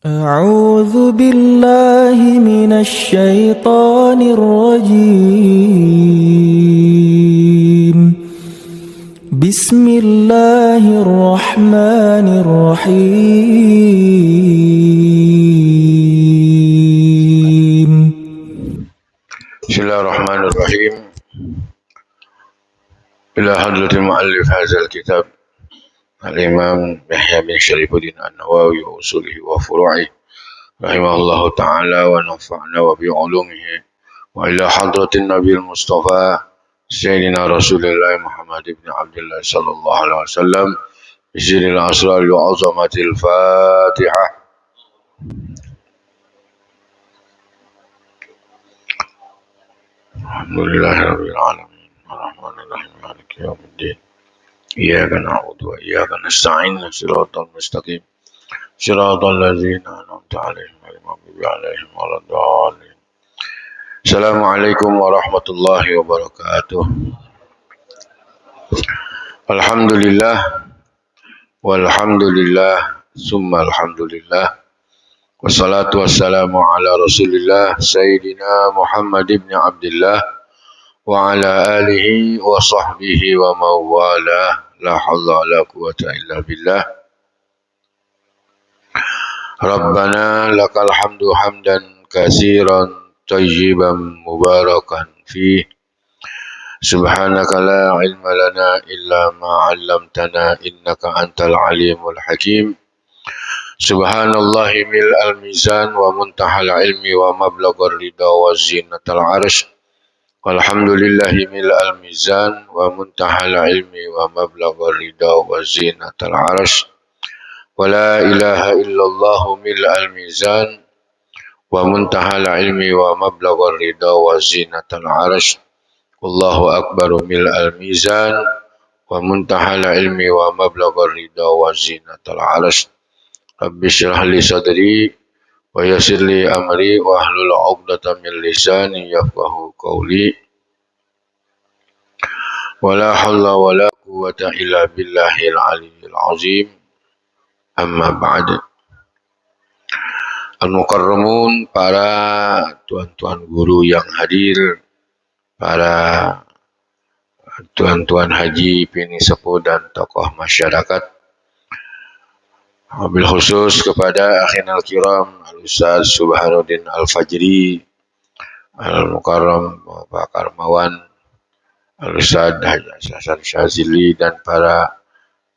أعوذ بالله من الشيطان الرجيم. بسم الله الرحمن الرحيم. بسم الله الرحمن الرحيم. إلى حضرة المؤلف هذا الكتاب الإمام يحيى بن شريف الدين النووي وأصوله وفروعه رحمه الله تعالى ونفعنا وبعلومه، وإلى حضرة النبي المصطفى سيدنا رسول الله محمد بن عبد الله صلى الله عليه وسلم بسر الأسرار وعظمة الفاتحة. الحمد لله رب العالمين الرحمن الرحيم مالك يوم الدين إياك نعبد وإياك نستعين صراط المستقيم صراط الذين أنعمت عليهم غير المغضوب عليهم ولا الضالين. السلام عليكم ورحمة الله وبركاته. الحمد لله والحمد لله ثم الحمد لله والصلاة والسلام على رسول الله سيدنا محمد بن عبد الله وعلى آله وصحبه ومن والاه لا حول ولا قوة إلا بالله. ربنا لك الحمد حمدا كثيرا طيبا مباركا فيه، سبحانك لا علم لنا إلا ما علمتنا إنك أنت العليم الحكيم. سبحان الله ملء الميزان ومنتهى العلم ومبلغ الرضا وزينة العرش، والحمد لله ملء الميزان ومنتهى العلم ومبلغ الرضا وزينة العرش، ولا إله إلا الله ملء الميزان ومنتهى العلم ومبلغ الرضا وزينة العرش، الله أكبر ملء الميزان ومنتهى العلم ومبلغ الرضا وزينة العرش. رب اشرح لي صدري ويسر لي أمري واحلل عقدة من لساني يفقهوا قولي، ولا حول ولا قوة إلا بالله العلي العظيم. Amma ba'd. Al-Mukarramun, para tuan-tuan guru yang hadir, para tuan-tuan haji, pini sepuh dan tokoh masyarakat, wabil khusus kepada akhinal kiram Al-Ustaz Subhanuddin Al-Fajri, Al-Mukarram Bapak Karmawan, Al-Ustaz Hasan Syazili, dan para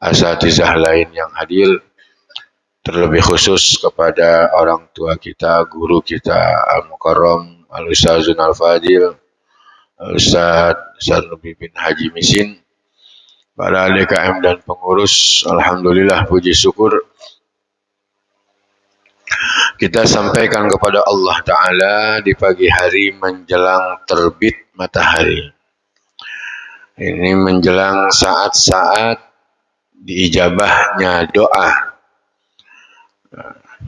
asatizah lain yang hadir. Terlebih khusus kepada orang tua kita, guru kita Al-Mukarram Al-Ustazun Al-Fadil, Al-Ustaz Sarnubi bin Haji Misin, para DKM dan pengurus. Alhamdulillah, puji syukur kita sampaikan kepada Allah Ta'ala di pagi hari menjelang terbit matahari. Ini menjelang saat-saat diijabahnya doa,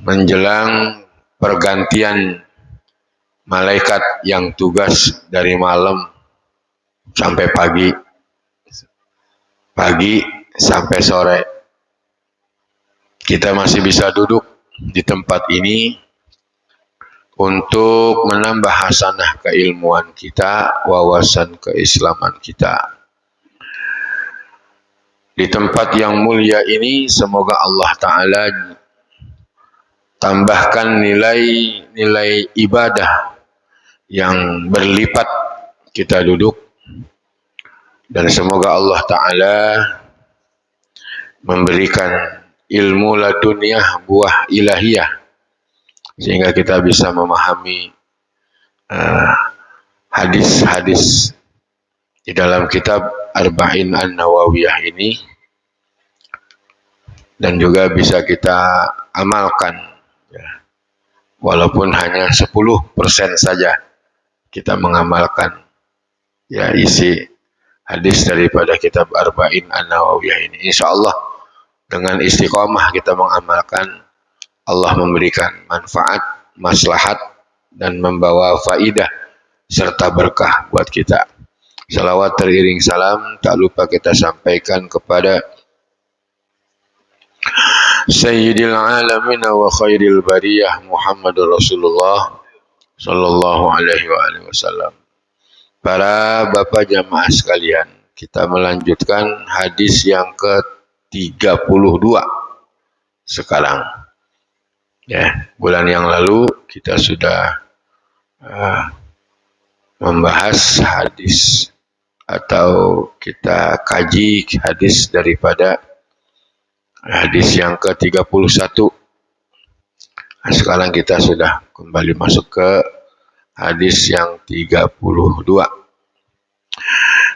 menjelang pergantian malaikat yang tugas dari malam sampai pagi sampai sore. Kita masih bisa duduk di tempat ini untuk menambah hasanah keilmuan kita, wawasan keislaman kita. Di tempat yang mulia ini semoga Allah Ta'ala tambahkan nilai ibadah yang berlipat kita duduk, dan semoga Allah Ta'ala memberikan ilmu laduniah, buah ilahiyah, sehingga kita bisa memahami hadis-hadis di dalam kitab Arba'in An-Nawawiyah ini, dan juga bisa kita amalkan. Walaupun hanya 10% saja kita mengamalkan isi hadis daripada kitab Arba'in An-Nawawiyah ini. InsyaAllah dengan istiqomah kita mengamalkan, Allah memberikan manfaat, maslahat, dan membawa faidah serta berkah buat kita. Salawat teriring salam tak lupa kita sampaikan kepada Sayyidil alamin wa khairil bariyah Muhammadur Rasulullah sallallahu alaihi wa alihi wasallam. Para bapak jamaah sekalian, kita melanjutkan hadis yang ke-32 sekarang. Ya, bulan yang lalu kita sudah membahas hadis atau kita kaji hadis daripada hadis yang ke-31. Nah, sekarang kita sudah kembali masuk ke hadis yang 32.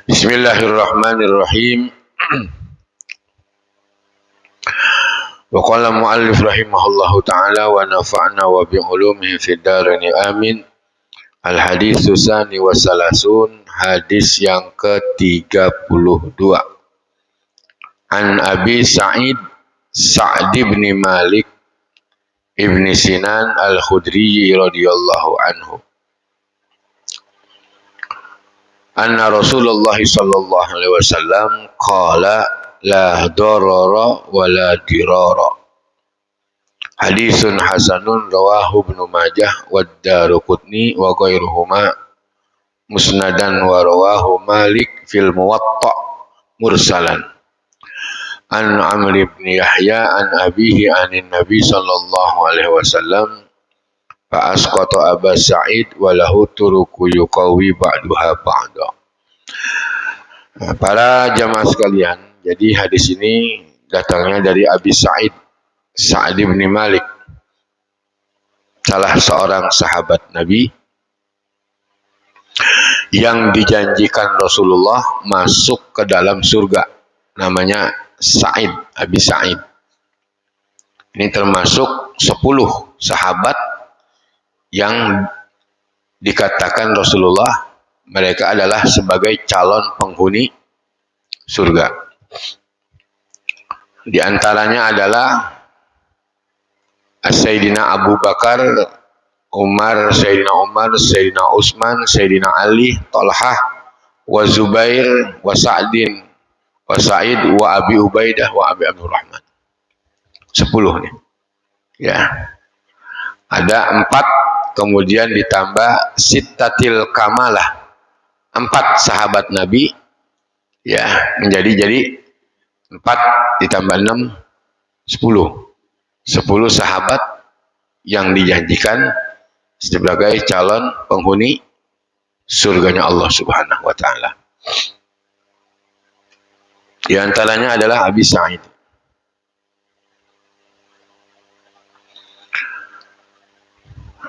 Bismillahirrahmanirrahim. Wa qala mu'allif rahimahullahu ta'ala wa nafa'na wa bi'ulumihi fid dharain amin. Al-haditsu tsani wa salasun, hadis yang ke-32. An Abi Sa'id Sa'd bin Malik Ibn Sinan Al-Khudri radhiyallahu anhu. Anna Rasulullah sallallahu alaihi wasallam qala la darara wa la dirara. Hadisun hasanun rawahu Ibnu Majah wa Daruqutni wa ghairuhuma musnadan wa rawahu Malik fil Muwatta mursalan. An Amr ibn Yahya an abihi anin Nabi sallallahu alaihi wasallam fa asqata Aba Sa'id wa lahu turuku yuqawi ba'daha ba'da. Para jamaah sekalian, jadi hadis ini datangnya dari Abi Sa'id Sa'd bin Malik, salah seorang sahabat Nabi yang dijanjikan Rasulullah masuk ke dalam surga. Namanya Sa'id, Abi Sa'id. Ini termasuk 10 sahabat yang dikatakan Rasulullah mereka adalah sebagai calon penghuni surga. Di antaranya adalah Sayyidina Abu Bakar, Sayyidina Umar, Sayyidina Utsman, Sayyidina Ali, Talhah, wa Zubair, wa Sa'din, wa Sa'id, wa Abi Ubaidah, wa Abi Abdurrahman. 10 nih. Ya. Ada 4, kemudian ditambah Sittatil Kamalah. 4 sahabat Nabi. Ya, jadi 4 ditambah 6, 10. 10 sahabat yang dijanjikan sebagai calon penghuni surganya Allah Subhanahu wa taala. Di antaranya adalah Abi Sa'id.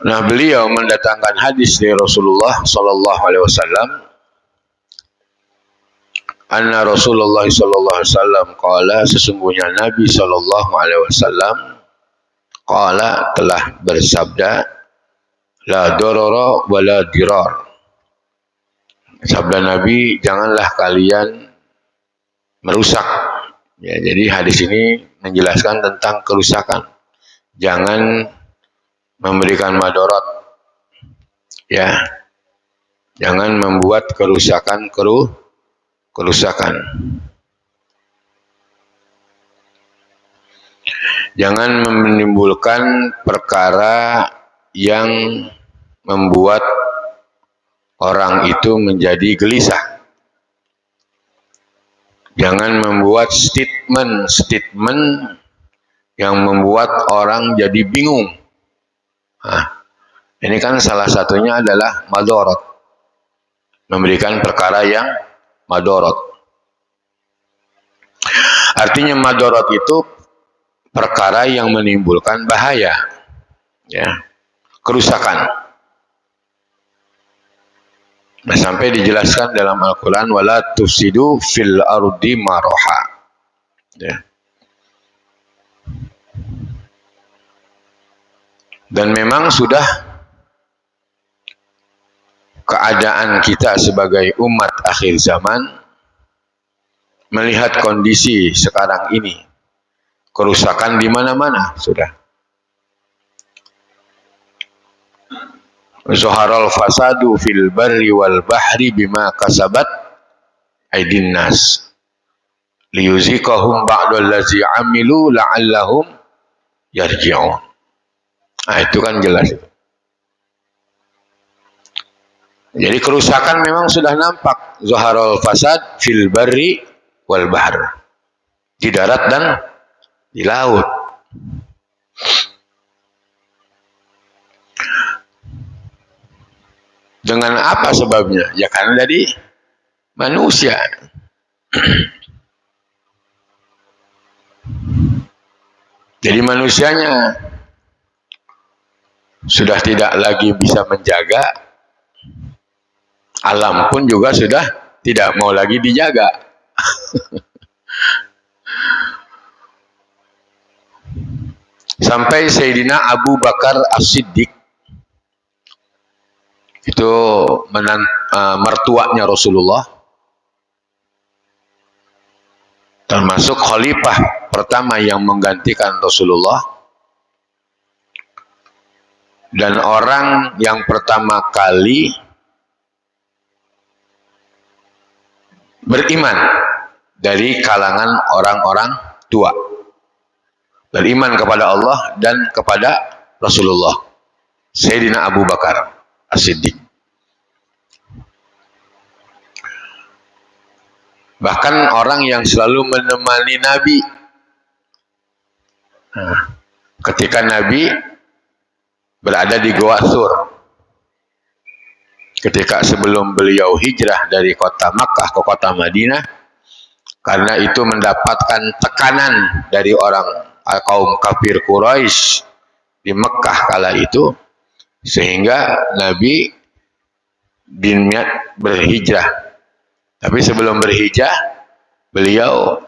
Nah, beliau mendatangkan hadis dari Rasulullah sallallahu alaihi wasallam. Anna Rasulullah sallallahu alaihi wasallam qala, sesungguhnya Nabi sallallahu alaihi wasallam qala telah bersabda, la darara wa la dirar. Sabda Nabi, janganlah kalian merusak. Ya, jadi hadis ini menjelaskan tentang kerusakan. Jangan memberikan madarat. Ya. Jangan membuat kerusakan. Jangan menimbulkan perkara yang membuat orang itu menjadi gelisah. Jangan membuat statement yang membuat orang jadi bingung. Nah, ini kan salah satunya adalah madarat. Memberikan perkara yang madarat. Artinya madarat itu perkara yang menimbulkan bahaya. Ya. Kerusakan. Nah, sampai dijelaskan dalam Al-Quran, wala tufsidu fil ardi maraha. Ya. Dan memang sudah keadaan kita sebagai umat akhir zaman melihat kondisi sekarang ini, kerusakan di mana-mana sudah. Zuharal fasadu fil barri wal bahri bima kasabat aydin nas liyuziqahum ba'dallazi amilu la'allahum yarji'un. Nah, itu kan jelas itu. Jadi kerusakan memang sudah nampak. Zaharul fasad fil barri wal bahr. Di darat dan di laut. Dengan apa sebabnya? Ya karena dari manusia. Jadi manusianya sudah tidak lagi bisa menjaga, alam pun juga sudah tidak mau lagi dijaga. Sampai Sayyidina Abu Bakar As-Siddiq, itu mertuanya Rasulullah, termasuk khalifah pertama yang menggantikan Rasulullah, dan orang yang pertama kali beriman dari kalangan orang-orang tua, beriman kepada Allah dan kepada Rasulullah, Sayyidina Abu Bakar As-Siddiq. Bahkan orang yang selalu menemani Nabi. Ketika Nabi berada di Gua Sur, ketika sebelum beliau hijrah dari kota Makkah ke kota Madinah, karena itu mendapatkan tekanan dari orang kaum kafir Quraisy di Mekkah kala itu, sehingga Nabi berniat berhijrah. Tapi sebelum berhijrah, beliau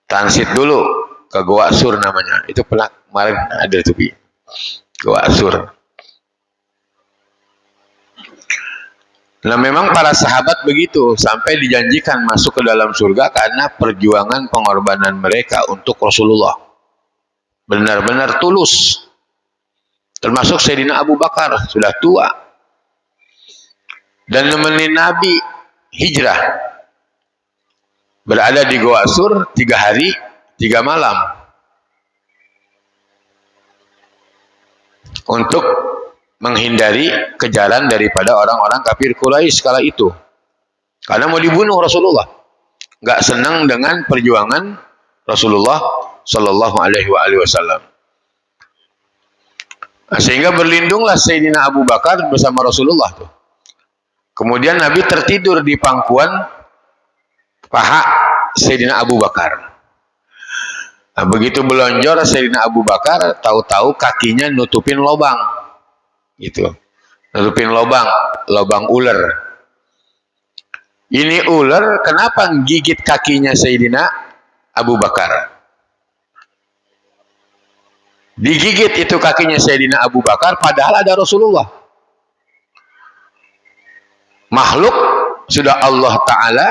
transit dulu ke Gua Sur namanya. Itu pernah kemarin ada tuh di Gua Sur. Nah memang para sahabat begitu, sampai dijanjikan masuk ke dalam surga karena perjuangan pengorbanan mereka untuk Rasulullah. Benar-benar tulus. Termasuk Sayyidina Abu Bakar, sudah tua. Dan nemenin Nabi hijrah. Berada di Gua Sur 3 hari 3 malam. Untuk menghindari kejaran daripada orang-orang kafir Quraisy kala itu. Karena mau dibunuh Rasulullah. Nggak senang dengan perjuangan Rasulullah Shallallahu Alaihi Wasallam. Nah, sehingga berlindunglah Sayyidina Abu Bakar bersama Rasulullah tuh. Kemudian Nabi tertidur di pangkuan paha Sayyidina Abu Bakar. Nah, begitu belonjor Sayyidina Abu Bakar, tahu-tahu kakinya nutupin lobang. Gitu. Nutupin lobang ular. Ini ular kenapa gigit kakinya Sayyidina Abu Bakar? Digigit itu kakinya Sayyidina Abu Bakar padahal ada Rasulullah. Makhluk sudah Allah Ta'ala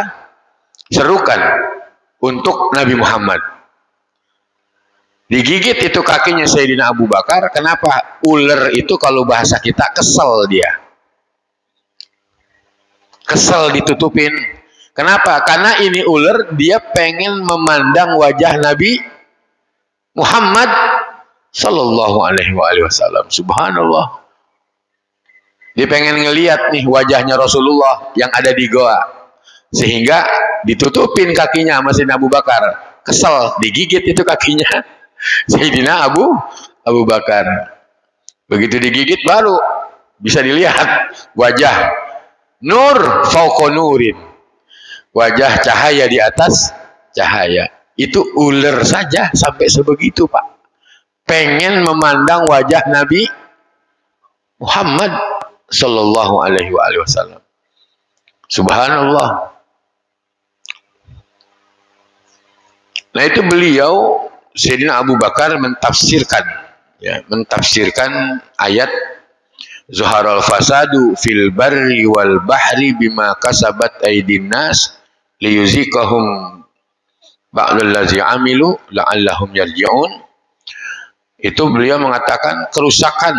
serukan untuk Nabi Muhammad. Digigit itu kakinya Sayyidina Abu Bakar. Kenapa? Ular itu kalau bahasa kita kesel dia. Kesel ditutupin. Kenapa? Karena ini ular, dia pengen memandang wajah Nabi Muhammad Sallallahu Alaihi Wasallam. Subhanallah. Dia pengen ngelihat nih wajahnya Rasulullah yang ada di goa. Sehingga ditutupin kakinya sama Sayyidina Abu Bakar. Kesel, digigit itu kakinya Sayyidina Abu Bakar. Begitu digigit baru bisa dilihat wajah nur fauqa nurin. Wajah cahaya di atas cahaya. Itu ular saja sampai sebegitu, Pak. Pengen memandang wajah Nabi Muhammad Sallallahu Alaihi Wasallam. Subhanallah. Nah itu beliau Sayyidina Abu Bakar mentafsirkan ayat Zuharal fasadu fil barri wal bahri bima kasabat aydin nas liyuzikahum ba'dallazi amilu la'allahum yarji'un. Itu beliau mengatakan kerusakan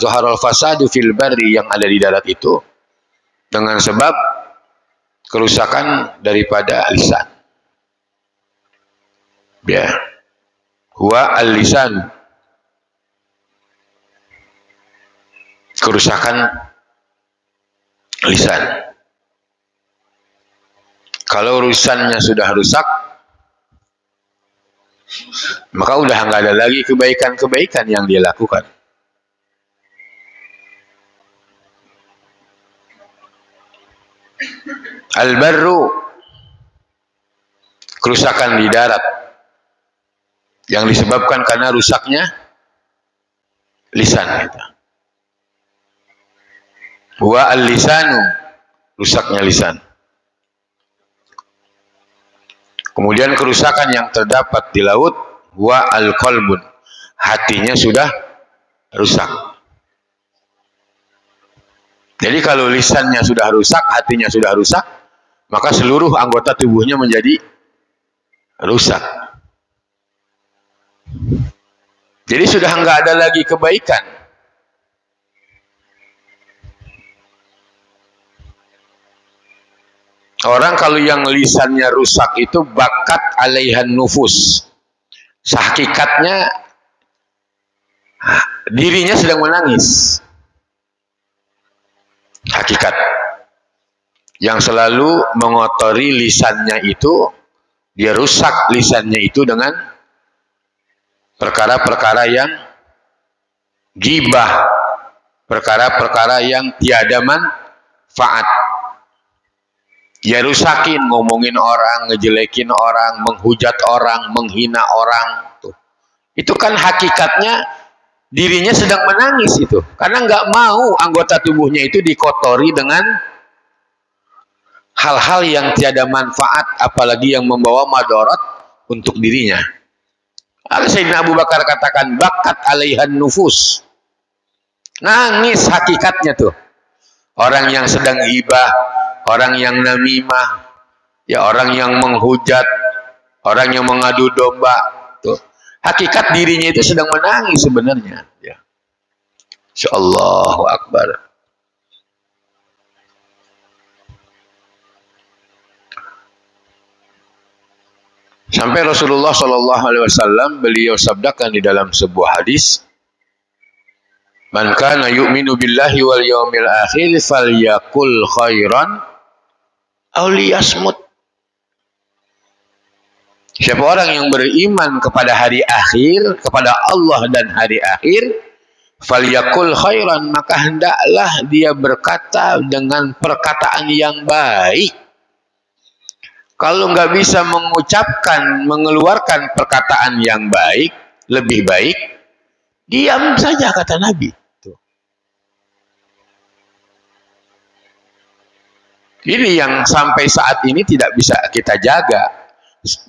Zuharal fasadu fil barri yang ada di darat itu dengan sebab kerusakan daripada lisan. Ya. huwa al-lisan. Kerusakan lisan. Kalau lisannya sudah rusak, maka udah nggak ada lagi kebaikan-kebaikan yang dia lakukan. Al-barru, kerusakan di darat yang disebabkan karena rusaknya lisan kita. Wa al-lisanu, rusaknya lisan. Kemudian kerusakan yang terdapat di laut, wa al-qalbun, hatinya sudah rusak. Jadi kalau lisannya sudah rusak, hatinya sudah rusak, maka seluruh anggota tubuhnya menjadi rusak. Jadi sudah nggak ada lagi kebaikan. Orang kalau yang lisannya rusak itu bakat alaihan nufus. Hakikatnya dirinya sedang menangis. Hakikat yang selalu mengotori lisannya itu, dia rusak lisannya itu dengan perkara-perkara yang gibah, perkara-perkara yang tiada manfaat. Dia rusakin, ngomongin orang, ngejelekin orang, menghujat orang, menghina orang. Tuh. Itu kan hakikatnya dirinya sedang menangis itu. Karena nggak mau anggota tubuhnya itu dikotori dengan hal-hal yang tiada manfaat, apalagi yang membawa madarat untuk dirinya. Sayyidina Abu Bakar katakan, bakat alaihan nufus. Nangis hakikatnya tuh. Orang yang sedang ghibah, orang yang namimah, ya orang yang menghujat, orang yang mengadu domba, tuh. Hakikat dirinya itu sedang menangis sebenarnya, ya. Insyaallahu akbar. Sampai Rasulullah Shallallahu Alaihi Wasallam beliau sabdakan di dalam sebuah hadis, "Man kana yu'minu billahi wal yawmil akhir falyakul khairan aw liyasmut." Siapa orang yang beriman kepada hari akhir, kepada Allah dan hari akhir, falyakul khairan, maka hendaklah dia berkata dengan perkataan yang baik. Kalau nggak bisa mengucapkan, mengeluarkan perkataan yang baik, lebih baik diam saja, kata Nabi. Tuh. Ini yang sampai saat ini tidak bisa kita jaga.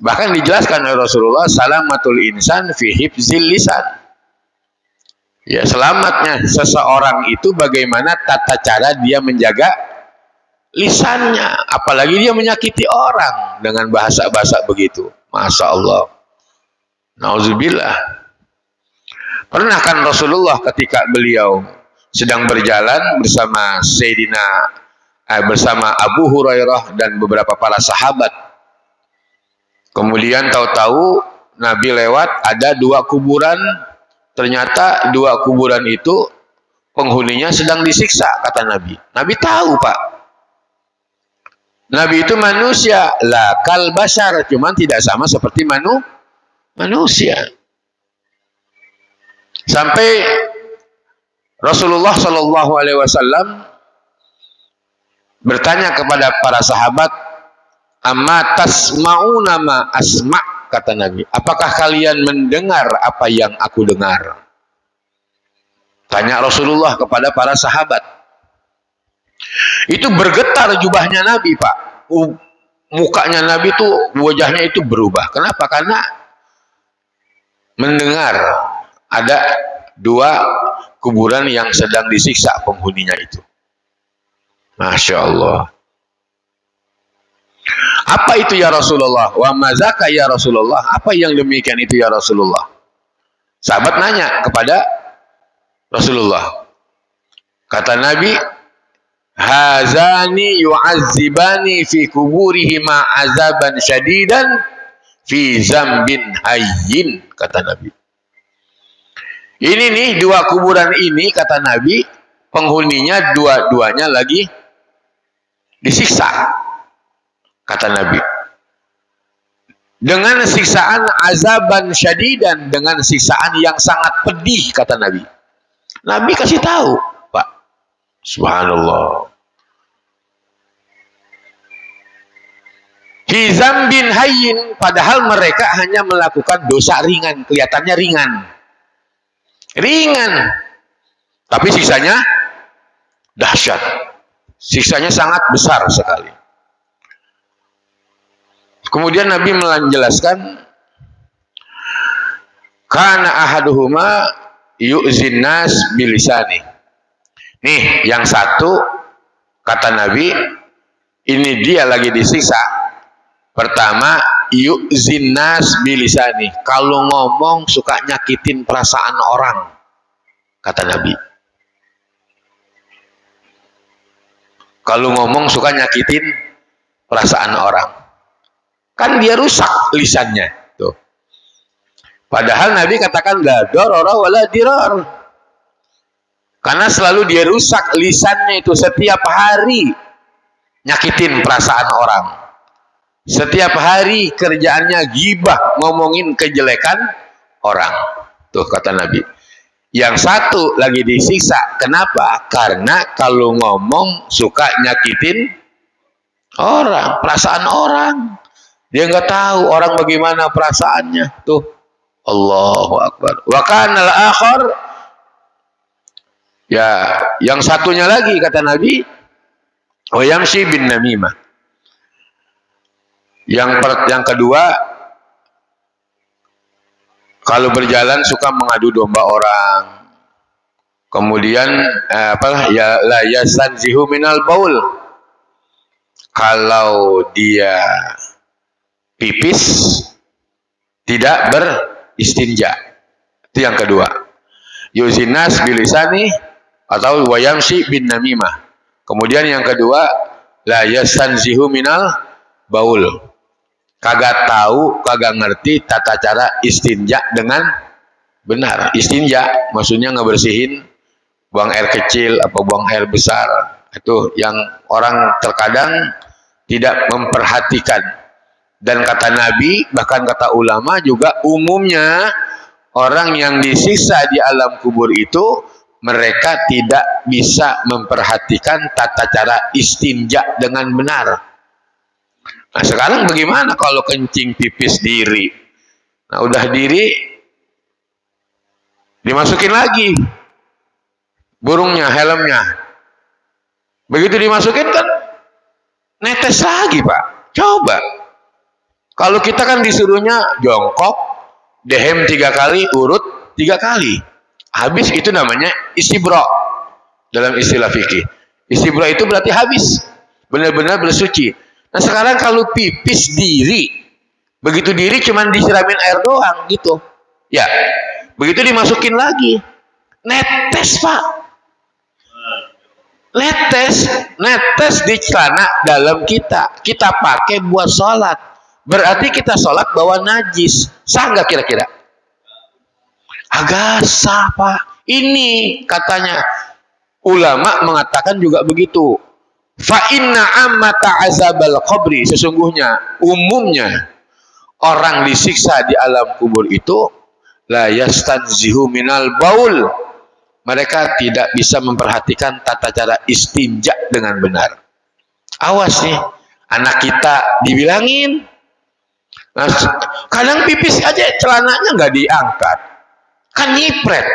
Bahkan dijelaskan oleh Rasulullah, salamatul insan fi hifzil lisan. Ya, selamatnya seseorang itu bagaimana tata cara dia menjaga lisannya, apalagi dia menyakiti orang dengan bahasa-bahasa begitu. Masya Allah. Nauzubillah. Pernah kan Rasulullah ketika beliau sedang berjalan bersama bersama Abu Hurairah dan beberapa para sahabat. Kemudian tahu-tahu Nabi lewat, ada dua kuburan. Ternyata dua kuburan itu penghuninya sedang disiksa, kata Nabi. Nabi tahu, Pak. Nabi itu manusia, la kal bashar, cuman tidak sama seperti manusia. Sampai Rasulullah Shallallahu Alaihi Wasallam bertanya kepada para sahabat, amma tasma'una ma asma', kata Nabi. Apakah kalian mendengar apa yang aku dengar? Tanya Rasulullah kepada para sahabat. Itu bergetar jubahnya Nabi, Pak. Mukanya Nabi itu, wajahnya itu berubah. Kenapa? Karena mendengar ada dua kuburan yang sedang disiksa penghuninya itu. Masya Allah. Apa itu ya Rasulullah? Wa mazaka ya Rasulullah? Apa yang demikian itu ya Rasulullah? Sahabat nanya kepada Rasulullah. Kata Nabi, hazani yu'azzibani fi kuburihima azaban syadidan fi zambin hayyin, kata Nabi. Ini nih dua kuburan ini, kata Nabi, penghuninya dua-duanya lagi disiksa, kata Nabi. Dengan siksaan azaban syadidan, dengan siksaan yang sangat pedih, kata Nabi. Nabi kasih tahu, Pak. Subhanallah. Hizam bin hayyin, padahal mereka hanya melakukan dosa ringan, kelihatannya ringan. Ringan. Tapi siksanya dahsyat. Siksanya sangat besar sekali. Kemudian Nabi menjelaskan, kana ahaduhuma yu'zin nas bilisani. Nih, yang satu, kata Nabi, ini dia lagi disiksa. Pertama, yu'zin nas bilisani. Kalau ngomong suka nyakitin perasaan orang, kata Nabi. Kalau ngomong suka nyakitin perasaan orang. Kan dia rusak lisannya. Tuh. Padahal Nabi katakan la darara wala dirar. Karena selalu dia rusak lisannya itu setiap hari nyakitin perasaan orang. Setiap hari kerjaannya gibah, ngomongin kejelekan orang. Tuh kata Nabi. Yang satu lagi disiksa. Kenapa? Karena kalau ngomong suka nyakitin orang, perasaan orang. Dia nggak tahu orang bagaimana perasaannya. Tuh. Allahu Akbar. Wa kana al-akhar, ya, yang satunya lagi kata Nabi, wa yamshi bin namimah. Yang kedua, kalau berjalan suka mengadu domba orang. Kemudian ya la yasanzihu minal baul. Kalau dia pipis tidak beristinja. Itu yang kedua. Yuzinas bilisani atau wayamsi bin namimah. Kemudian yang kedua, la yasanzihu minal baul. Kagak tahu, kagak ngerti tata cara istinja dengan benar. Istinja maksudnya ngebersihin buang air kecil apa buang air besar. Itu yang orang terkadang tidak memperhatikan. Dan kata Nabi, bahkan kata ulama juga, umumnya orang yang disiksa di alam kubur itu mereka tidak bisa memperhatikan tata cara istinja dengan benar. Nah sekarang bagaimana kalau kencing pipis diri? Nah udah diri, dimasukin lagi burungnya, helmnya. Begitu dimasukin kan netes lagi, Pak. Coba. Kalau kita kan disuruhnya jongkok, dehem 3 kali, urut 3 kali. Habis itu namanya istibra dalam istilah fikih. Istibra itu berarti habis. Benar-benar bersuci. Nah sekarang kalau pipis diri, begitu diri cuman disiramin air doang gitu. Ya, begitu dimasukin lagi. Netes, Pak. Netes di celana dalam kita. Kita pakai buat sholat. Berarti kita sholat bawa najis. Sah nggak kira-kira? Agak sah, Pak. Ini katanya ulama mengatakan juga begitu. Fa inna ammata azabal qabri, sesungguhnya umumnya orang disiksa di alam kubur itu la yastanzihu minal baul. Mereka tidak bisa memperhatikan tata cara istinja dengan benar. Awas nih, anak kita dibilangin. Nah, kadang pipis aja celananya nggak diangkat. Kan nyipret.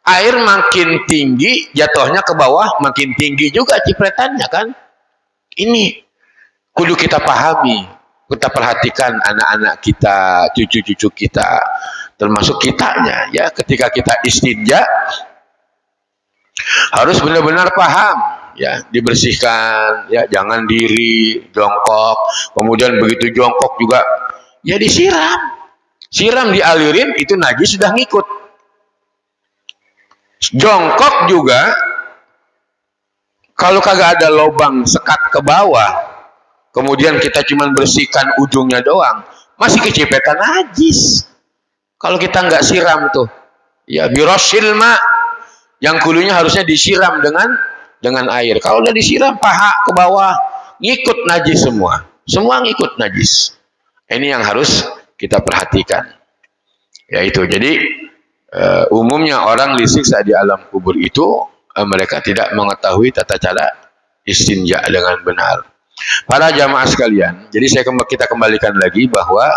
Air makin tinggi, jatuhnya ke bawah makin tinggi juga cipretannya kan. Ini kudu kita pahami, kita perhatikan anak-anak kita, cucu-cucu kita, termasuk kitanya ya. Ketika kita istinja harus benar-benar paham ya, dibersihkan ya, jangan diri jongkok. Kemudian begitu jongkok juga ya siram dialirin, itu najis sudah ngikut. Jongkok juga kalau kagak ada lubang sekat ke bawah, kemudian kita cuma bersihkan ujungnya doang, masih kecipetan najis. Kalau kita nggak siram tuh, ya birosil ma, yang kulunya harusnya disiram dengan air. Kalau udah disiram paha ke bawah, ngikut najis semua. Semua ngikut najis. Ini yang harus kita perhatikan. Yaitu jadi umumnya orang disiksa di alam kubur itu mereka tidak mengetahui tata cara istinja dengan benar. Para jamaah sekalian, jadi kita kembalikan lagi bahwa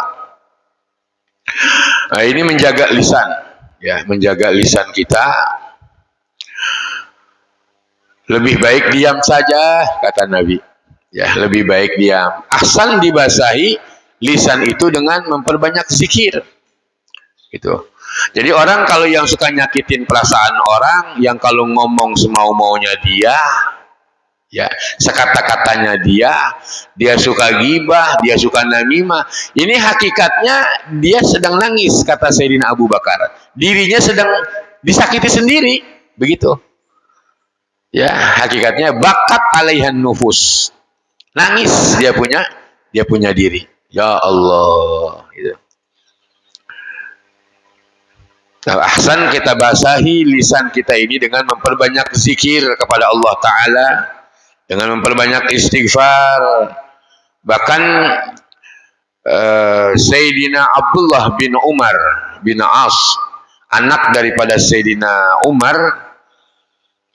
ini menjaga lisan, ya, menjaga lisan kita. Lebih baik diam saja, kata Nabi. Ya, lebih baik diam. Ahsan dibasahi lisan itu dengan memperbanyak zikir. Gitu. Jadi orang kalau yang suka nyakitin perasaan orang, yang kalau ngomong semau-maunya dia, ya, sekata-katanya dia suka gibah, dia suka namimah. Ini hakikatnya dia sedang nangis, kata Sayyidina Abu Bakar. Dirinya sedang disakiti sendiri, begitu. Ya, hakikatnya bakat alaihan nufus. Nangis dia punya diri. Ya Allah, gitu. Nah, ahsan kita basahi lisan kita ini dengan memperbanyak zikir kepada Allah Ta'ala, dengan memperbanyak istighfar. Bahkan Sayyidina Abdullah bin Umar bin As, anak daripada Sayyidina Umar,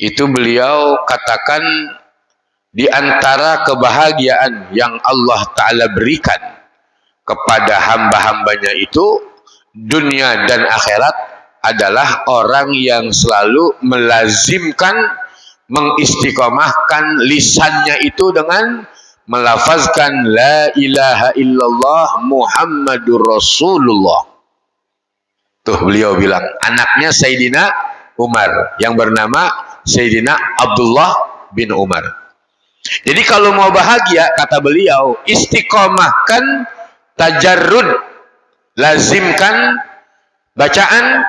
itu beliau katakan di antara kebahagiaan yang Allah Ta'ala berikan kepada hamba-hambanya itu, dunia dan akhirat, adalah orang yang selalu melazimkan, mengistiqomahkan lisannya itu dengan melafazkan la ilaha illallah Muhammadur Rasulullah. Tuh beliau bilang, anaknya Sayyidina Umar yang bernama Sayyidina Abdullah bin Umar. Jadi kalau mau bahagia, kata beliau, istiqomahkan tajarrud, lazimkan bacaan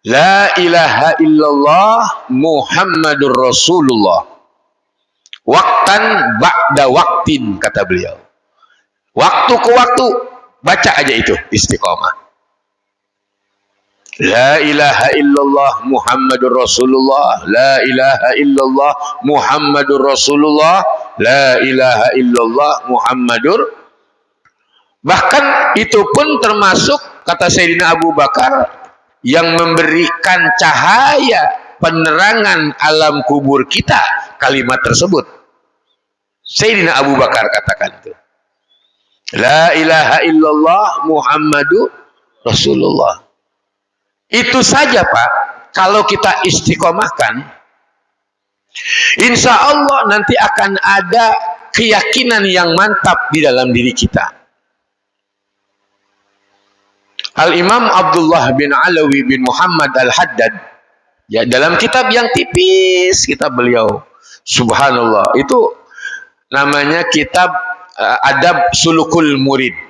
la ilaha illallah Muhammadur Rasulullah. Waktan ba'da waktin, kata beliau. Waktu ke waktu, baca aja itu, istiqomah. La ilaha illallah Muhammadur Rasulullah, la ilaha illallah Muhammadur Rasulullah, la ilaha illallah Muhammadur. Bahkan itu pun termasuk, kata Sayyidina Abu Bakar, yang memberikan cahaya penerangan alam kubur kita, kalimat tersebut. Sayyidina Abu Bakar katakan itu. La ilaha illallah Muhammadur Rasulullah. Itu saja Pak, kalau kita istiqomahkan, insya Allah nanti akan ada keyakinan yang mantap di dalam diri kita. Al-Imam Abdullah bin Alawi bin Muhammad Al-Haddad, ya, dalam kitab yang tipis, kitab beliau, subhanallah, itu namanya kitab Adab Sulukul Murid.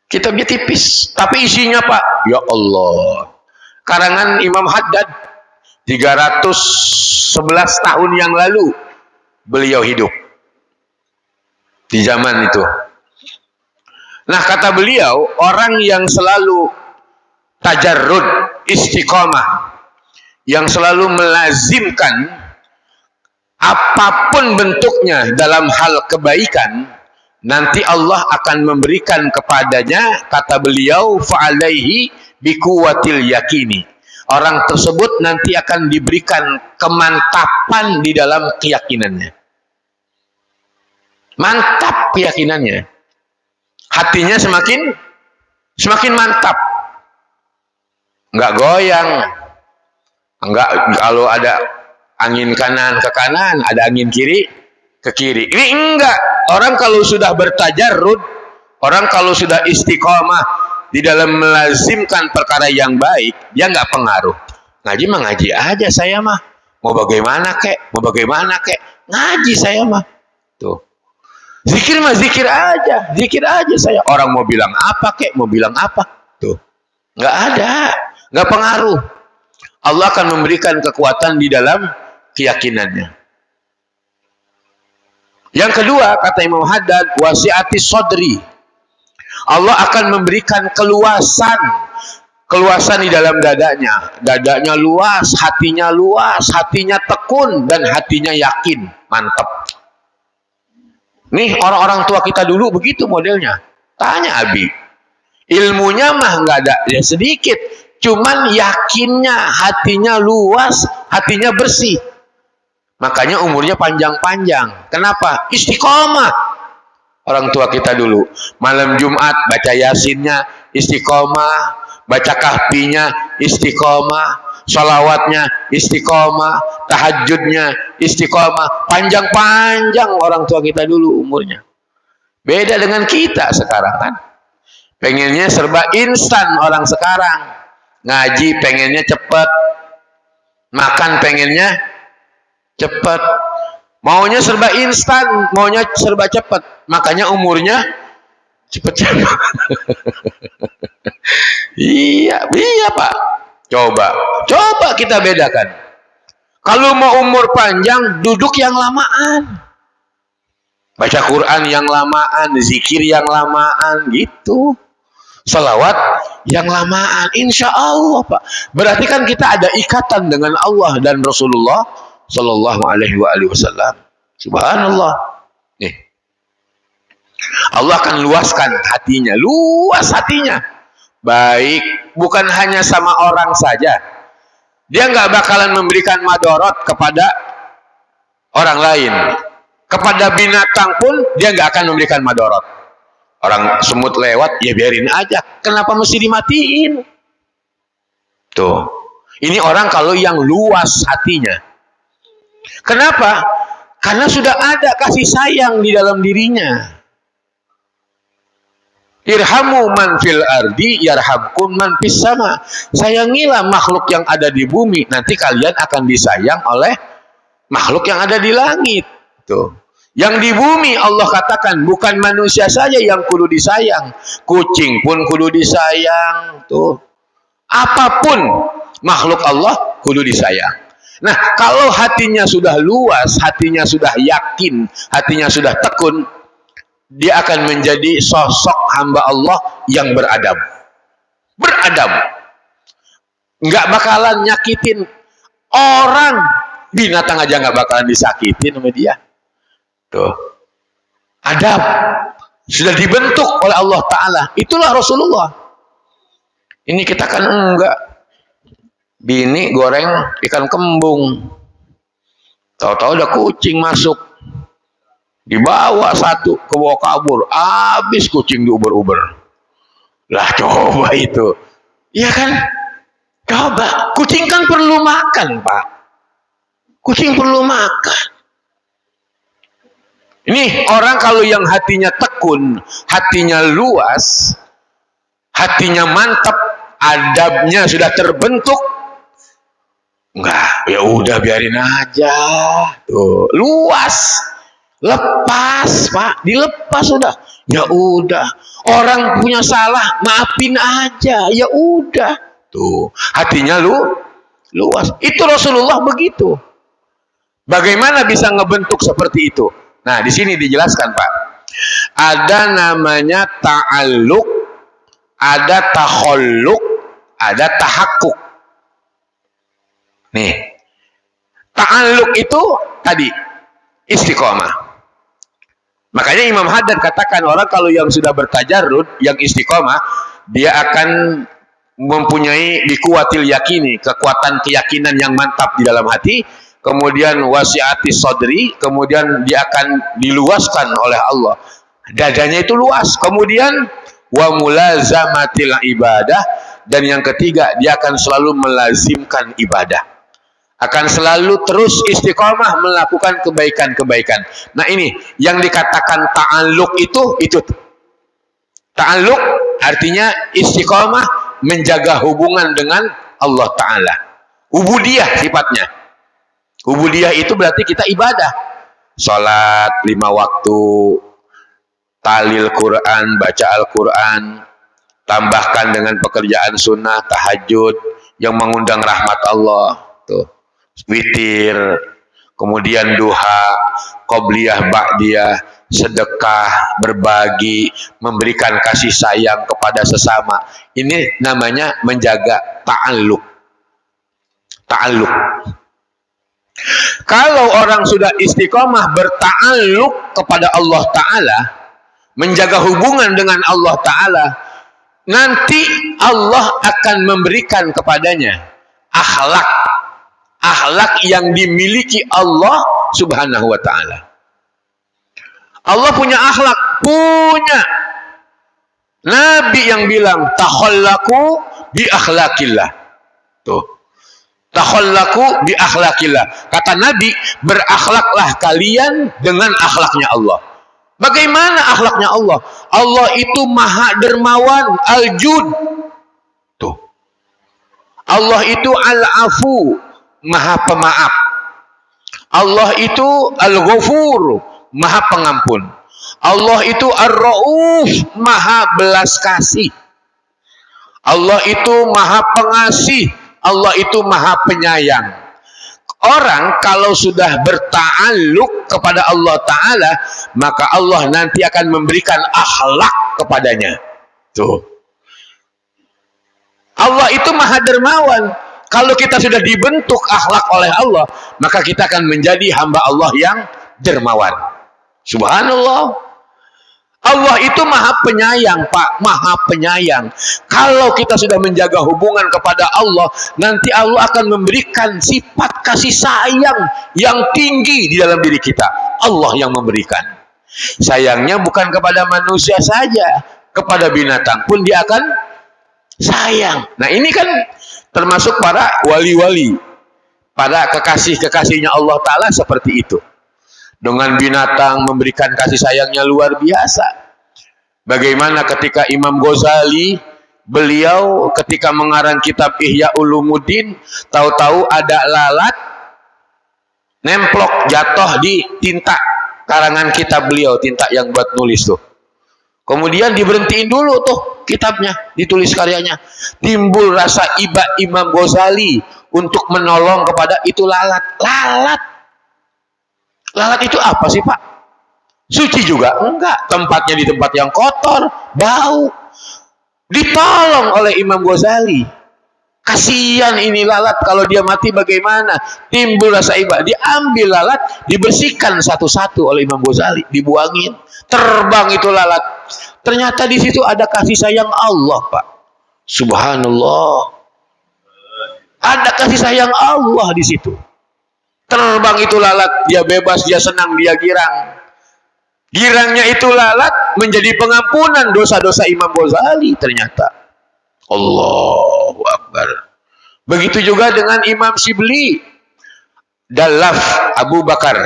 Kitabnya tipis, tapi isinya Pak, ya Allah, karangan Imam Haddad 311 tahun yang lalu beliau hidup di zaman itu. Nah, kata beliau, orang yang selalu tajarrud, istiqomah, yang selalu melazimkan apapun bentuknya dalam hal kebaikan, nanti Allah akan memberikan kepadanya, kata beliau, fa'alaihi biquwatil yakini. Orang tersebut nanti akan diberikan kemantapan di dalam keyakinannya. Mantap keyakinannya. Hatinya semakin mantap, nggak goyang, nggak kalau ada angin kanan ke kanan, ada angin kiri ke kiri. Ini enggak. Orang kalau sudah bertajarrud, orang kalau sudah istiqomah di dalam melazimkan perkara yang baik, dia nggak pengaruh. Ngaji mah ngaji aja saya mah, mau bagaimana kek, ngaji saya mah, tuh. Zikir mah zikir aja saya. Orang mau bilang apa kek, mau bilang apa, tuh, nggak ada, nggak pengaruh. Allah akan memberikan kekuatan di dalam keyakinannya. Yang kedua, kata Imam Haddad, wasi'ati sodri, Allah akan memberikan keluasan di dalam dadanya luas, hatinya tekun, dan hatinya yakin, mantap. Nih orang-orang tua kita dulu begitu modelnya. Tanya Abi, ilmunya mah nggak ada ya sedikit, cuman yakinnya, hatinya luas, hatinya bersih, makanya umurnya panjang-panjang. Kenapa? Istiqomah. Orang tua kita dulu malam Jumat baca yasinnya istiqomah, baca kahfinya istiqomah, sholawatnya istiqomah, tahajudnya istiqomah, panjang-panjang orang tua kita dulu umurnya. Beda dengan kita sekarang kan, pengennya serba instan. Orang sekarang ngaji pengennya cepet, makan pengennya cepet, maunya serba instan, maunya serba cepet, makanya umurnya cepet-cepet. Iya Pak. Coba kita bedakan. Kalau mau umur panjang, duduk yang lamaan, baca Quran yang lamaan, zikir yang lamaan, gitu. Salawat yang lamaan, insya Allah Pak. Berarti kan kita ada ikatan dengan Allah dan Rasulullah Sallallahu Alaihi Wasallam. Subhanallah. Nih, Allah akan luaskan hatinya, luas hatinya. Baik, bukan hanya sama orang saja. Dia nggak bakalan memberikan madorot kepada orang lain. Kepada binatang pun dia nggak akan memberikan madorot. Orang semut lewat, ya biarin aja. Kenapa mesti dimatiin? Tuh, ini orang kalau yang luas hatinya. Kenapa? Karena sudah ada kasih sayang di dalam dirinya. Irhamu man fil ardi yarhamkum man fis sama. Sayangilah makhluk yang ada di bumi, nanti kalian akan disayang oleh makhluk yang ada di langit. Tuh. Yang di bumi Allah katakan bukan manusia saja yang kudu disayang, kucing pun kudu disayang. Tuh. Apapun makhluk Allah kudu disayang. Nah, kalau hatinya sudah luas, hatinya sudah yakin, hatinya sudah tekun, dia akan menjadi sosok hamba Allah yang beradab. Beradab. Nggak bakalan nyakitin orang. Binatang aja nggak bakalan disakitin sama dia. Tuh. Adab. Sudah dibentuk oleh Allah Ta'ala. Itulah Rasulullah. Ini kita kan enggak. Bini goreng ikan kembung. Tahu-tahu ada kucing masuk. Dibawa satu, kebawa kabur, habis kucing diuber-uber. Lah coba itu, iya kan? Coba, kucing kan perlu makan Pak. Kucing perlu makan. Ini orang kalau yang hatinya tekun, hatinya luas, hatinya mantap, adabnya sudah terbentuk, enggak, ya udah biarin aja. Tuh, luas. Lepas Pak, dilepas sudah. Ya udah, orang punya salah, maafin aja. Ya udah. Tuh, hatinya luas. Itu Rasulullah begitu. Bagaimana bisa ngebentuk seperti itu? Nah, di sini dijelaskan Pak. Ada namanya ta'alluq, ada takhalluq, ada tahakkuk. Nih. Ta'alluq itu tadi istiqomah. Makanya Imam Haddad katakan orang kalau yang sudah bertajarrud, yang istiqomah, dia akan mempunyai bikuwatil yakini, kekuatan keyakinan yang mantap di dalam hati, kemudian wasi'ati sodri, kemudian dia akan diluaskan oleh Allah. Dadanya itu luas. Kemudian wa mulazamatil ibadah, dan yang ketiga dia akan selalu melazimkan ibadah. Akan selalu terus istiqomah melakukan kebaikan-kebaikan. Nah ini yang dikatakan ta'alluq itu. Ta'alluq artinya istiqomah menjaga hubungan dengan Allah Ta'ala. Ubudiyah sifatnya. Ubudiyah itu berarti kita ibadah. Salat 5 waktu, talil Quran, baca Al-Quran, tambahkan dengan pekerjaan sunnah, tahajud yang mengundang rahmat Allah. Tuh. Witir, kemudian duha, qobliyah, ba'diyah, sedekah, berbagi, memberikan kasih sayang kepada sesama. Ini namanya menjaga ta'alluq. Ta'alluq. Kalau orang sudah istiqomah berta'alluq kepada Allah Ta'ala, menjaga hubungan dengan Allah Ta'ala, nanti Allah akan memberikan kepadanya akhlak yang dimiliki Allah Subhanahu wa Ta'ala. Allah punya akhlak, punya. Nabi yang bilang takhallaku bi akhlakillah. Tuh. Takhallaku bi akhlakillah. Kata Nabi, berakhlaklah kalian dengan akhlaknya Allah. Bagaimana akhlaknya Allah? Allah itu maha dermawan, al-jud. Tuh. Allah itu al-afu, maha pemaaf. Allah itu al-ghafur, maha pengampun. Allah itu ar-rauf, maha belas kasih. Allah itu maha pengasih. Allah itu maha penyayang. Orang kalau sudah berta'alluq kepada Allah Ta'ala, maka Allah nanti akan memberikan akhlak kepadanya. Tuh. Allah itu maha dermawan. Kalau kita sudah dibentuk akhlak oleh Allah, maka kita akan menjadi hamba Allah yang dermawan. Subhanallah. Allah itu maha penyayang, Pak, maha penyayang. Kalau kita sudah menjaga hubungan kepada Allah, nanti Allah akan memberikan sifat kasih sayang yang tinggi di dalam diri kita. Allah yang memberikan. Sayangnya bukan kepada manusia saja, kepada binatang pun dia akan sayang. Nah, ini kan termasuk para wali-wali, para kekasih-kekasihnya Allah Ta'ala seperti itu. Dengan binatang memberikan kasih sayangnya luar biasa. Bagaimana ketika Imam Ghazali, beliau ketika mengarang kitab Ihya Ulumuddin, tahu-tahu ada lalat nemplok jatuh di tinta karangan kitab beliau, tinta yang buat nulis tuh. Kemudian diberhentiin dulu tuh kitabnya, ditulis karyanya. Timbul rasa iba Imam Ghazali untuk menolong kepada itu lalat. Lalat itu apa sih, Pak? Suci juga? Enggak. Tempatnya di tempat yang kotor, bau. Ditolong oleh Imam Ghazali. Kasihan ini lalat, kalau dia mati bagaimana? Timbul rasa iba. Diambil lalat, dibersihkan satu-satu oleh Imam Ghazali. Dibuangin. Terbang itu lalat. Ternyata di situ ada kasih sayang Allah, Pak. Subhanallah. Ada kasih sayang Allah di situ. Terbang itu lalat, dia bebas, dia senang, dia girang. Girangnya itu lalat menjadi pengampunan dosa-dosa Imam Ghazali ternyata. Allahu Akbar. Begitu juga dengan Imam Shibli. Dalaf Abu Bakar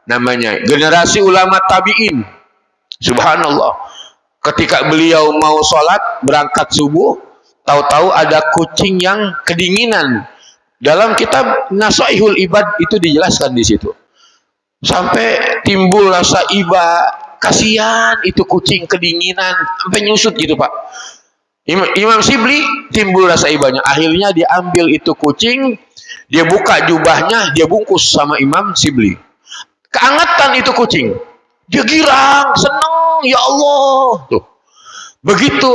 namanya. Generasi ulama tabi'in. Subhanallah. Ketika beliau mau sholat, berangkat subuh, tahu-tahu ada kucing yang kedinginan. Dalam kitab Nasaihul Ibad itu dijelaskan di situ. Sampai timbul rasa iba, kasihan itu kucing kedinginan, sampai nyusut gitu, Pak. Imam Shibli timbul rasa ibanya. Akhirnya dia ambil itu kucing, dia buka jubahnya, dia bungkus sama Imam Shibli. Keangatan itu kucing. Dia girang, senang, ya Allah. Tuh. Begitu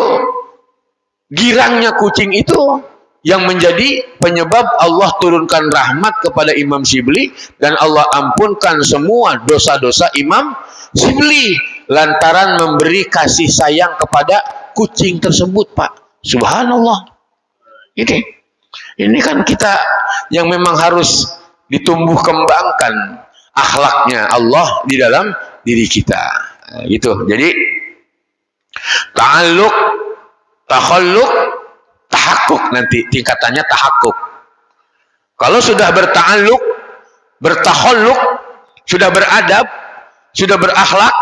girangnya kucing itu yang menjadi penyebab Allah turunkan rahmat kepada Imam Shibli dan Allah ampunkan semua dosa-dosa Imam Shibli lantaran memberi kasih sayang kepada kucing tersebut, Pak. Subhanallah. Ini kan kita yang memang harus ditumbuh kembangkan akhlaknya Allah di dalam diri kita. Gitu. Jadi ta'alluq, takhalluq, tahakkuk, nanti tingkatannya tahakkuk. Kalau sudah berta'alluq, bertakhalluq, sudah beradab, sudah berakhlak,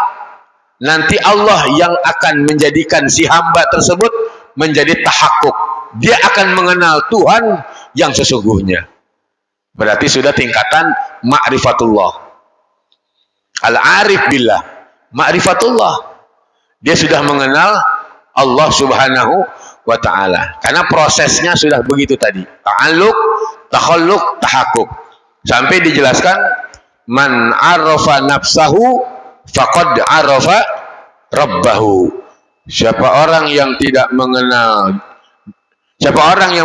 nanti Allah yang akan menjadikan si hamba tersebut menjadi tahakkuk. Dia akan mengenal Tuhan yang sesungguhnya. Berarti sudah tingkatan ma'rifatullah. Al-arif billah, ma'rifatullah. Dia sudah mengenal Allah Subhanahu wa ta'ala. Karena prosesnya sudah begitu tadi. Ta'alluq, takhalluq, tahakkuk. Sampai dijelaskan man arafa nafsahu faqad arafa rabbahu. Siapa orang yang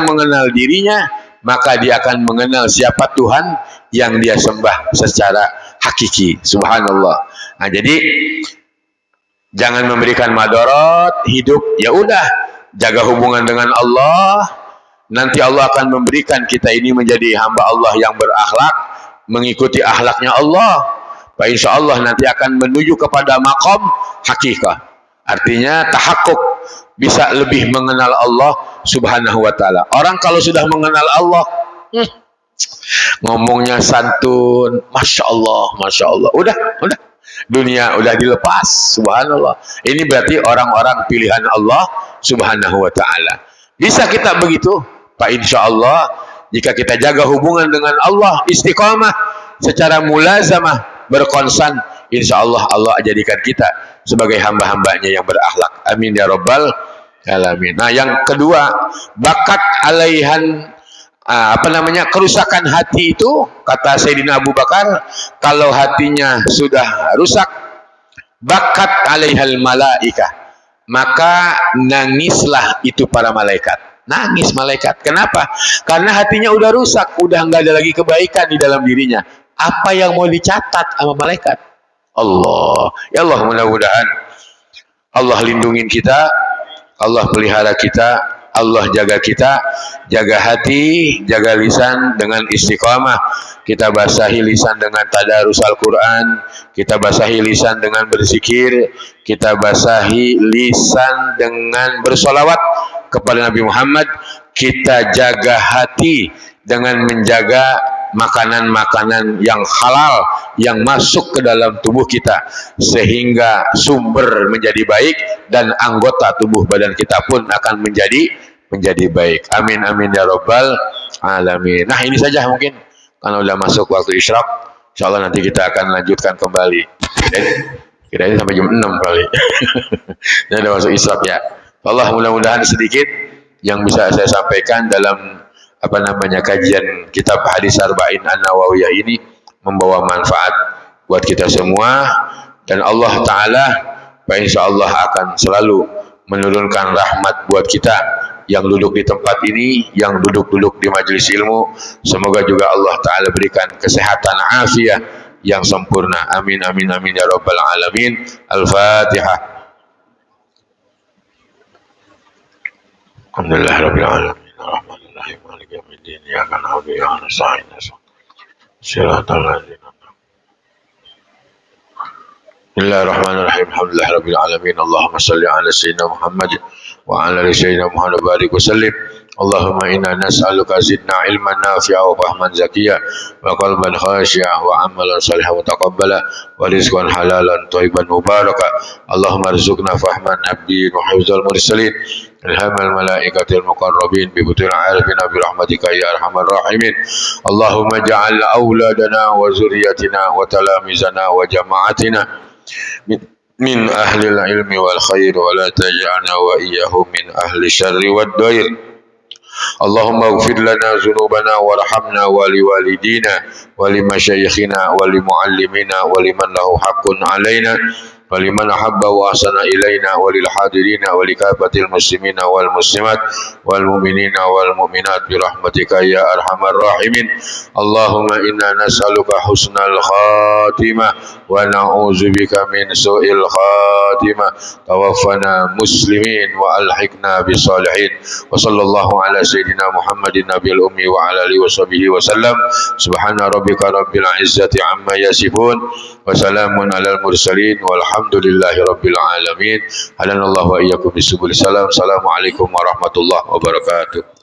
mengenal dirinya, maka dia akan mengenal siapa Tuhan yang dia sembah secara hakiki. Subhanallah. Nah, jadi jangan memberikan madarat hidup, ya udah jaga hubungan dengan Allah. Nanti Allah akan memberikan kita ini menjadi hamba Allah yang berakhlak, mengikuti akhlaknya Allah. Pak, insya Allah nanti akan menuju kepada maqam hakikah. Artinya tahakkuk, bisa lebih mengenal Allah subhanahu wa ta'ala. Orang kalau sudah mengenal Allah, ngomongnya santun, Masya Allah, udah. Dunia udah dilepas, subhanallah. Ini berarti orang-orang pilihan Allah subhanahu wa ta'ala. Bisa kita begitu, Pak, insya Allah, jika kita jaga hubungan dengan Allah, istiqamah, secara mulazamah, berkonsan, insya Allah Allah jadikan kita sebagai hamba-hambanya yang berakhlak. Amin ya rabbal alamin. Nah, yang kedua, bakat alaihan kerusakan hati itu, kata Sayyidina Abu Bakar, kalau hatinya sudah rusak, bakat alaihal malaikah, maka nangislah itu para malaikat. Nangis malaikat. Kenapa? Karena hatinya udah rusak, udah nggak ada lagi kebaikan di dalam dirinya. Apa yang mau dicatat sama malaikat? Allah. Ya Allah, mudah-mudahan Allah lindungin kita, Allah pelihara kita, Allah jaga kita, jaga hati, jaga lisan dengan istiqamah. Kita basahi lisan dengan tadarus Al-Quran, kita basahi lisan dengan berzikir, kita basahi lisan dengan bersolawat kepada Nabi Muhammad. Kita jaga hati dengan menjaga makanan-makanan yang halal yang masuk ke dalam tubuh kita, sehingga sumber menjadi baik dan anggota tubuh badan kita pun akan menjadi baik. Amin amin ya rabbal alamin. Nah, ini saja mungkin karena udah masuk waktu isyraq. Insyaallah nanti kita akan lanjutkan kembali. Kira-kira sampai jam 6 kali. Ini udah masuk isyraq ya. Allah, mudah-mudahan sedikit yang bisa saya sampaikan dalam kajian kitab Hadis Arba'in An-Nawawiyah ini membawa manfaat buat kita semua, dan Allah Ta'ala insyaallah akan selalu menurunkan rahmat buat kita yang duduk di tempat ini, yang duduk-duduk di majelis ilmu. Semoga juga Allah Ta'ala berikan kesehatan afiah yang sempurna. Amin amin amin ya rabbal alamin. Al-Fatihah. Alhamdulillah rabbil alamin. Ar-Rahmanir-Rahim. Maliki yaumiddin. Iyyaka na'budu wa iyyaka nasta'in. Shiratal ladzina Bismillahirrahmanirrahim. Alhamdulillah rabbil alamin. Allahumma salli ala sayyidina Muhammad wa ala ali sayyidina Muhammad barik wa sallim. Allahumma inna nas'aluka zidna ilman nafi'a wa fahman zakiyya wa qalban khashi'a wa amalan salihan mutaqabbala wa rizqan halalan thayyiban mubaraka. Allahumma arzuqna fahman nabiyyin wa hifdzal mursalin ilhamal malaikatil muqarrabin bi butul arifina bi rahmatika ya arhamar rahimin. Allahumma ja'al auladana wa zurriyyatina wa talamizana wa jama'atina min ahli ilmi wal khair wa la taj'alna wa iyyahum min ahli syarri wad dair. Allahumma ighfir lana dhunubana warhamna wa liwalidina wa limasyayikhina wa limuallimina wa liman lahu haqqun alaina wa liman ahabba wa ahsana ilaina wa lil hadirina wa likafatil muslimina wal muslimat wal mu'minina wal mu'minat bi rahmatika ya arhamar rahimin. Allahumma inna nas'aluka husnal khatimah wa na'udzubika min su'il khatimah. Tawaffana muslimin wa alhiqna bis salihin. Wa sallallahu ala sayyidina Muhammadin nabiyil ummi wa ala alihi wa sahbihi wa sallam. Subhana rabbika rabbil izzati amma yasifun wa salamun alal mursalin walhamdulillahi rabbil alamin. Halanallahu wa iyyakum bisubul salam. Assalamualaikum warahmatullahi wabarakatuh.